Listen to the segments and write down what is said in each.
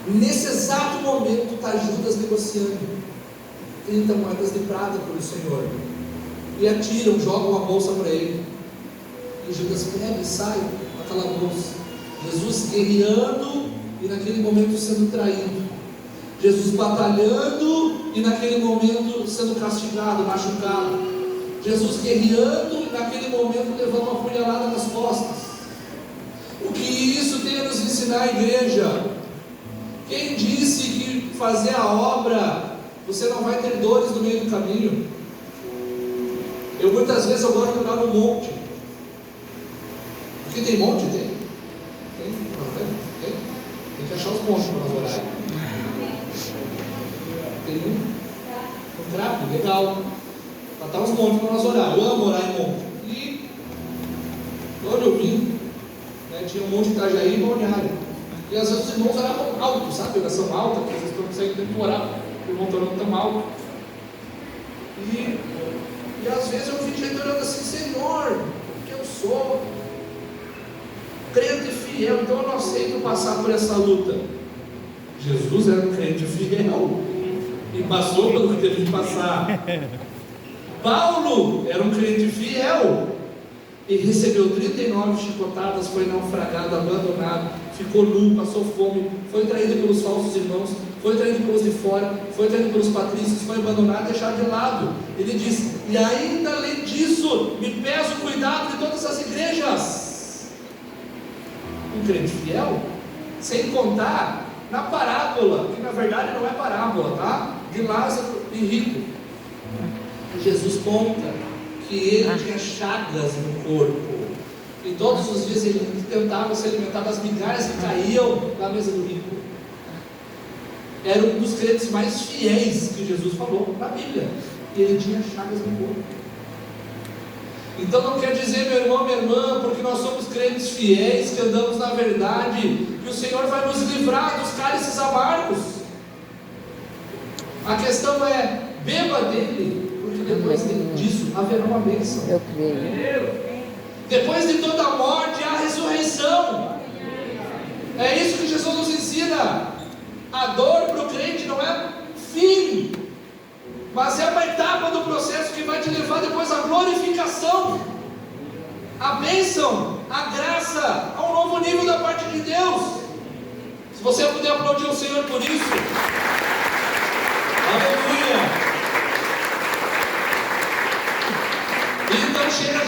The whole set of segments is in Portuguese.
Nesse exato momento está Judas negociando 30 moedas de prata pelo Senhor, e atiram, jogam a bolsa para ele, e Judas pega e sai com aquela bolsa. Jesus guerreando e naquele momento sendo traído, Jesus batalhando e naquele momento sendo castigado, machucado, Jesus guerreando e naquele momento levando uma punhalada nas costas. O que isso tem a nos ensinar, a igreja? Quem disse que fazer a obra você não vai ter dores no meio do caminho? Muitas vezes eu gosto de orar no monte, porque tem monte, tem que achar os montes para nós orar. Tem um trapo, legal, para estar os montes para nós orar. Eu amo orar em monte. E quando eu vim, tinha um monte de Itajaí e Balneário, e às vezes os irmãos oravam alto, sabe? Oração alta, porque vocês não conseguem tempo orar, o irmão está orando tão alto. E às vezes eu vi gente orando assim: Senhor, porque eu sou crente fiel, então eu não aceito passar por essa luta. Jesus era um crente fiel e passou pelo que teve que passar. Paulo era um crente fiel e recebeu 39 chicotadas, foi naufragado, abandonado, ficou nu, passou fome, foi traído pelos falsos irmãos, foi traído pelos de fora, foi traído pelos patrícios, foi abandonado e deixado de lado. Ele diz: e ainda além disso, me peço o cuidado de todas as igrejas. Um crente fiel, sem contar na parábola, que na verdade não é parábola, tá? De Lázaro e rico. Jesus conta que ele tinha chagas no corpo, e todos os dias ele tentava se alimentar das migalhas que caíam na mesa do rico. Era um dos crentes mais fiéis que Jesus falou na Bíblia, e ele tinha chagas no corpo. Então não quer dizer, meu irmão, minha irmã, porque nós somos crentes fiéis, que andamos na verdade, que o Senhor vai nos livrar dos cálices amargos. A questão é: beba dele, porque depois disso haverá uma bênção. Eu creio. Depois de toda a morte há a ressurreição. É isso que Jesus nos ensina. A dor para o crente não é fim, mas é uma etapa do processo que vai te levar depois à glorificação, a bênção, a graça, a um novo nível da parte de Deus. Se você puder aplaudir o Senhor por isso, aleluia. Então chega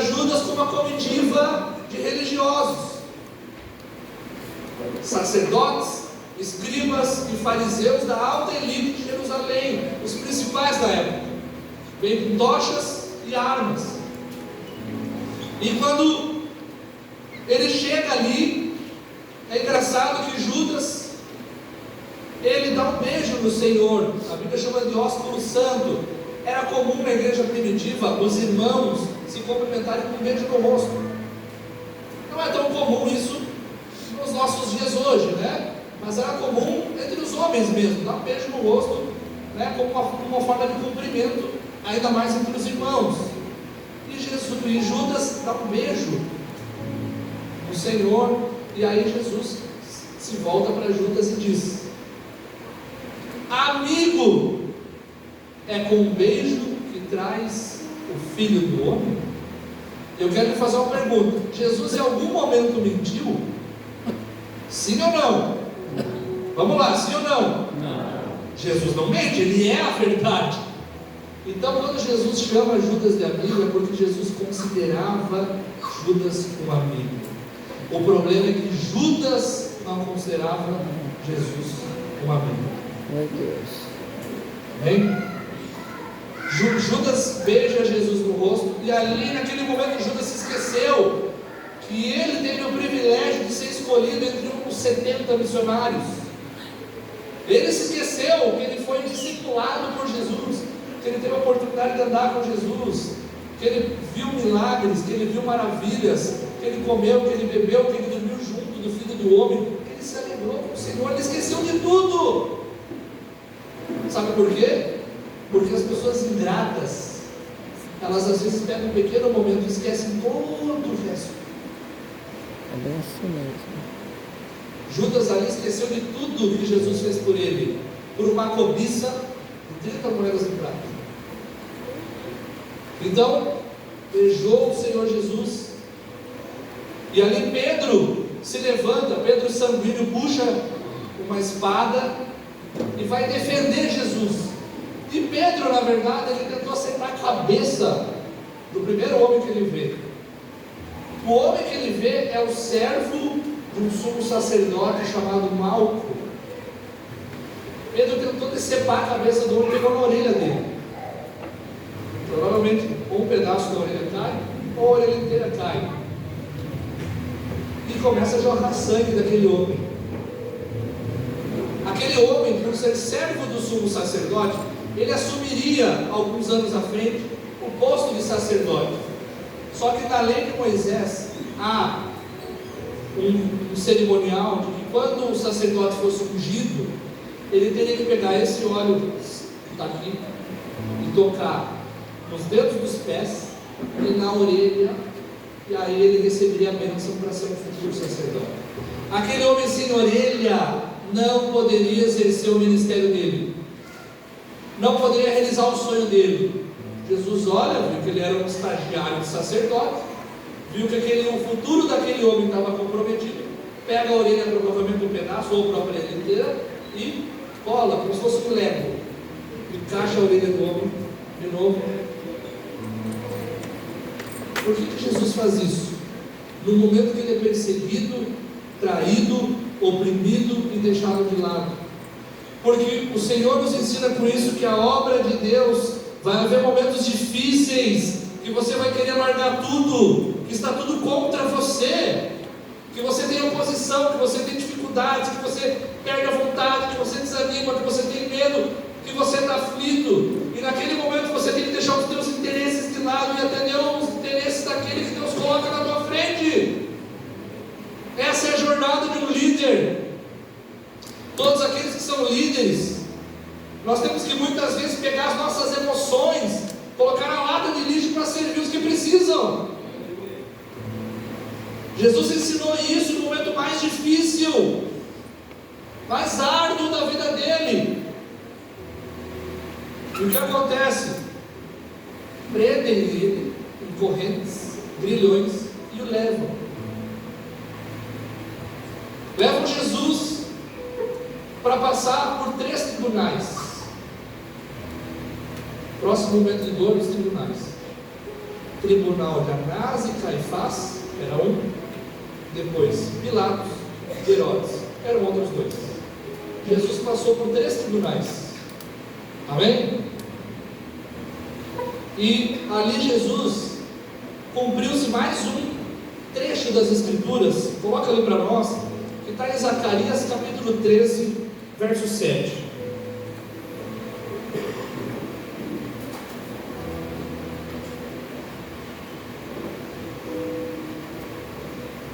Judas com uma comitiva de religiosos, sacerdotes, escribas e fariseus da alta elite de Jerusalém, os principais da época, vêm com tochas e armas. E quando ele chega ali, é engraçado que Judas, ele dá um beijo no Senhor. A Bíblia chama de ósculo santo. Era comum na igreja primitiva os irmãos se cumprimentarem com um beijo no rosto. Não é tão comum isso nos nossos dias hoje, né? Mas era comum entre os homens mesmo, dar um beijo no rosto, né? Como uma forma de cumprimento, ainda mais entre os irmãos. E Judas dá um beijo no Senhor, e aí Jesus se volta para Judas e diz: amigo, é com um beijo que traz o Filho do Homem? Eu quero lhe fazer uma pergunta: Jesus em algum momento mentiu? Sim ou não? Vamos lá, sim ou não? Não. Jesus não mente, ele é a verdade. Então quando Jesus chama Judas de amigo, é porque Jesus considerava Judas um amigo. O problema é que Judas não considerava Jesus um amigo. Meu Deus. Amém? Judas beija Jesus no rosto, e ali naquele momento Judas se esqueceu que ele teve o privilégio de ser escolhido entre uns 70 missionários. Ele se esqueceu que ele foi discipulado por Jesus, que ele teve a oportunidade de andar com Jesus, que ele viu milagres, que ele viu maravilhas, que ele comeu, que ele bebeu, que ele dormiu junto do Filho do Homem, que ele se alegrou com o Senhor. Ele esqueceu de tudo. Sabe por quê? Porque as pessoas ingratas, elas às vezes pegam um pequeno momento e esquecem todo o resto. bem assim mesmo. Judas ali esqueceu de tudo que Jesus fez por ele, por uma cobiça de 30 moedas de prata. Então, beijou o Senhor Jesus, e ali Pedro se levanta, Pedro sanguíneo puxa uma espada e vai defender Jesus. E Pedro, na verdade, ele tentou acertar a cabeça do primeiro homem que ele vê. O homem que ele vê é o servo de um sumo sacerdote chamado Malco. Pedro tentou decepar a cabeça do homem e pegou na orelha dele. Provavelmente ou um pedaço da orelha cai, ou a orelha inteira cai. E começa a jorrar sangue daquele homem. Aquele homem, por ser servo do sumo sacerdote, ele assumiria, alguns anos à frente, o posto de sacerdote. Só que na lei de Moisés, há um cerimonial de que quando o sacerdote fosse ungido, ele teria que pegar esse óleo que está aqui e tocar nos dedos dos pés e na orelha, e aí ele receberia a bênção para ser um futuro sacerdote. Aquele homem sem orelha não poderia exercer o ministério dele, não poderia realizar o sonho dele. Jesus olha, viu que ele era um estagiário de sacerdote, viu que o futuro daquele homem estava comprometido, pega a orelha, provavelmente um pedaço ou a própria orelha inteira, e cola, como se fosse um lego, encaixa a orelha do homem de novo. Por que Jesus faz isso? No momento que ele é perseguido, traído, oprimido e deixado de lado. Porque o Senhor nos ensina com isso que a obra de Deus vai haver momentos difíceis, que você vai querer largar tudo, que está tudo contra você, que você tem oposição, que você tem dificuldades, que você perde a vontade, que você desanima, que você tem medo, que você está aflito, e naquele momento você tem que deixar os teus interesses de lado e atender os interesses daquele que Deus coloca na tua frente. Essa é a jornada de um líder. Todos aqueles que são líderes, nós temos que muitas vezes pegar as nossas emoções, colocar na lata de lixo para servir os que precisam. Jesus ensinou isso no momento mais difícil, mais árduo da vida dele. E o que acontece? Prendem ele em correntes, grilhões e o levam. Levam Jesus para passar por 3 tribunais. Próximo momento de dor, os tribunais. Tribunal de Anás e Caifás, era um. Depois Pilatos e Herodes, eram outros 2. Jesus passou por 3 tribunais. Amém? E ali Jesus cumpriu-se mais um trecho das Escrituras. Coloca ali para nós, que está em Zacarias capítulo 13, verso 7.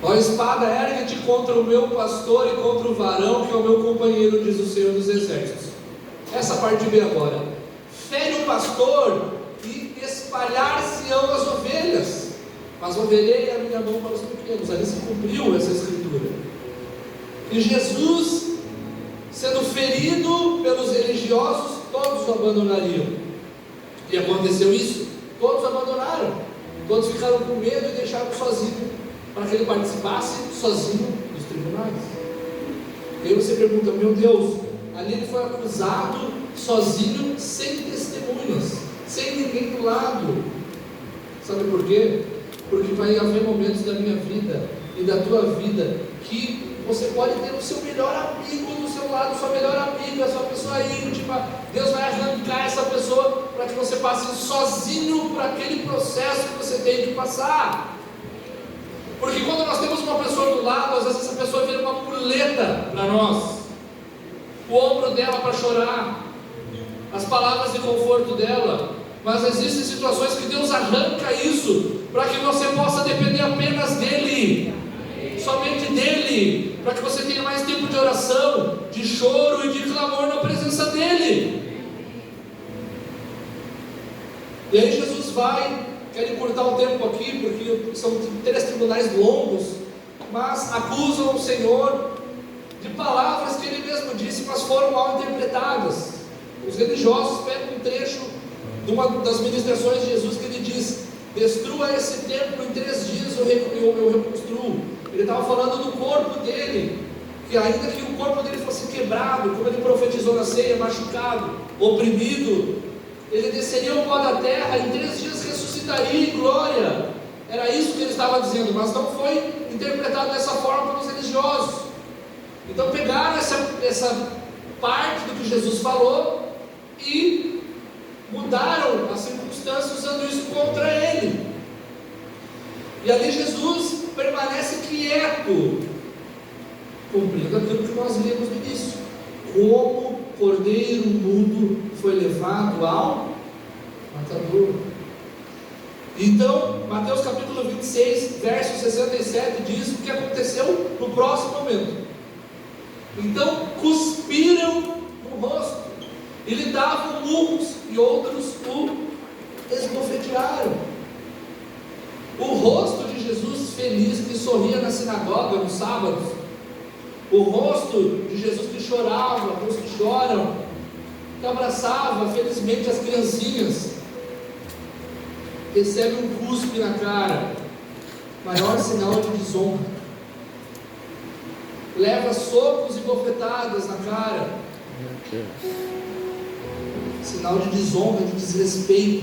Ó espada, ergue-te contra o meu pastor e contra o varão que é o meu companheiro, diz o Senhor dos Exércitos. Essa parte vem agora. Fere o pastor e espalhar-se-ão as ovelhas, mas ovelhei a minha mão para os pequenos. Ali se cumpriu essa escritura. E Jesus, sendo ferido pelos religiosos, todos o abandonariam. E aconteceu isso. Todos abandonaram. Todos ficaram com medo e deixaram sozinho, para que ele participasse sozinho dos tribunais. E aí você pergunta, meu Deus, ali ele foi acusado sozinho, sem testemunhas, sem ninguém do lado. Sabe por quê? Porque vai haver momentos da minha vida e da tua vida que você pode ter o seu melhor amigo do seu lado, sua melhor amiga, sua pessoa íntima. Deus vai arrancar essa pessoa para que você passe sozinho por aquele processo que você tem que passar. Porque quando nós temos uma pessoa do lado, às vezes essa pessoa vira uma muleta para nós, o ombro dela para chorar, as palavras de conforto dela. Mas existem situações que Deus arranca isso, para que você possa depender apenas dEle, somente dEle, para que você tenha mais tempo de oração, de choro e de clamor na presença dEle. E aí Jesus vai, quero encurtar o tempo aqui, porque são 3 tribunais longos, mas acusam o Senhor de palavras que Ele mesmo disse, mas foram mal interpretadas. Os religiosos pegam um trecho de uma das ministrações de Jesus que Ele diz: destrua esse templo em 3 dias, eu reconstruo. Ele estava falando do corpo dele, que ainda que o corpo dele fosse quebrado, como Ele profetizou na ceia, machucado, oprimido, Ele desceria ao pó da terra, em 3 dias ressuscitaria em glória. Era isso que Ele estava dizendo, mas não foi interpretado dessa forma pelos religiosos. Então pegaram essa parte do que Jesus falou e mudaram as circunstâncias usando isso contra Ele. E ali Jesus permanece quieto, cumprindo aquilo que nós lemos no início: como cordeiro mudo foi levado ao matador. Então, Mateus capítulo 26, verso 67 diz o que aconteceu no próximo momento. Então cuspiram no rosto e lhe davam murros, e outros o esbofetearam. O rosto de Jesus feliz que sorria na sinagoga nos sábados, o rosto de Jesus que chorava, os que choram, que abraçava felizmente as criancinhas, recebe um cuspe na cara, maior sinal de desonra. Leva socos e bofetadas na cara, sinal de desonra, de desrespeito.